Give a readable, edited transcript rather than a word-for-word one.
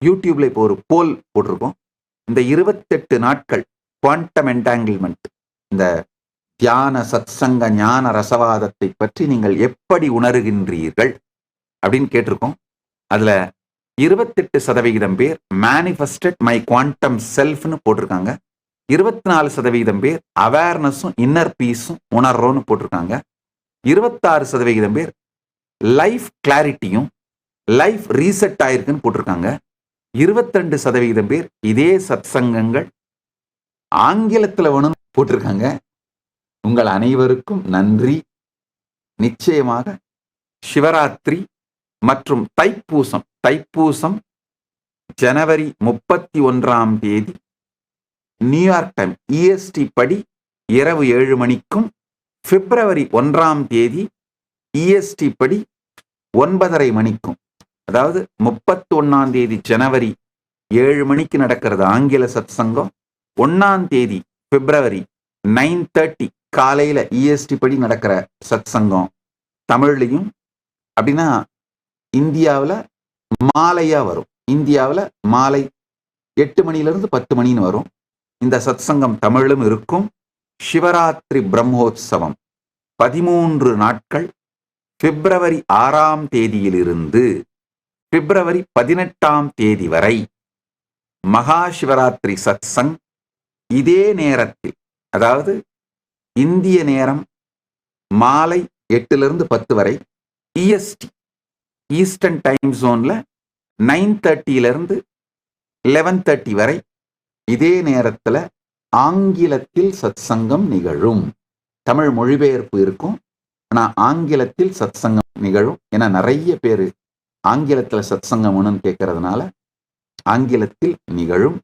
யூடியூப்ல இப்போ ஒரு போல் போட்டிருக்கோம். இந்த 28 நாட்கள் குவாண்டம் என்டாங்கிள்மெண்ட், இந்த தியான சத்சங்க ஞான ரசவாதத்தை பற்றி நீங்கள் எப்படி உணர்கின்றீர்கள் அப்படின்னு கேட்டிருக்கோம். அதுல 28% பேர் மேனிஃபெஸ்டட் மை குவாண்டம் செல்ஃப்னு போட்டிருக்காங்க. 24% பேர் அவேர்னஸும் இன்னர் பீஸும் உணர்றோன்னு போட்டிருக்காங்க. 26% பேர் லைஃப் கிளாரிட்டியும் லைஃப் ரீசெட் ஆயிருக்குன்னு போட்டிருக்காங்க. 22% பேர் இதே சத்சங்கங்கள் ஆங்கிலத்தில் வேணும்னு போட்டிருக்காங்க. உங்கள் அனைவருக்கும் நன்றி. நிச்சயமாக சிவராத்திரி மற்றும் தைப்பூசம் ஜனவரி 31 நியூயார்க் டைம் இஎஸ்டி படி இரவு 7 மணிக்கும், பிப்ரவரி 1 இஎஸ்டி படி 9:30 மணிக்கும், அதாவது 31 ஜனவரி 7 மணிக்கு நடக்கிறது ஆங்கில சத்சங்கம். 1 பிப்ரவரி 9:30 காலையில இஎஸ்டி படி நடக்கிற சத்சங்கம் தமிழ்லையும், அப்படின்னா இந்தியாவில் மாலையா வரும். இந்தியாவில் மாலை 8 மணிலிருந்து 10 மணின்னு வரும். இந்த சத்சங்கம் தமிழும் இருக்கும். சிவராத்திரி பிரம்மோத்சவம் 13 நாட்கள், பிப்ரவரி 6 பிப்ரவரி 18 வரை மகா சிவராத்திரி சத்சங். இதே நேரத்தில், அதாவது இந்திய நேரம் மாலை 8லிருந்து 10 வரை, இஎஸ்டி ஈஸ்டர்ன் டைம் ஜோன்ல 9:30 11:30 வரை இதே நேரத்தில் ஆங்கிலத்தில் சத்சங்கம் நிகழும். தமிழ் மொழிபெயர்ப்பு இருக்கும், ஆனால் ஆங்கிலத்தில் சத்சங்கம் நிகழும். ஏன்னா நிறைய பேர் ஆங்கிலத்தில் சத்சங்கம் ஒன்றுன்னு கேட்கறதுனால ஆங்கிலத்தில் நிகழும்.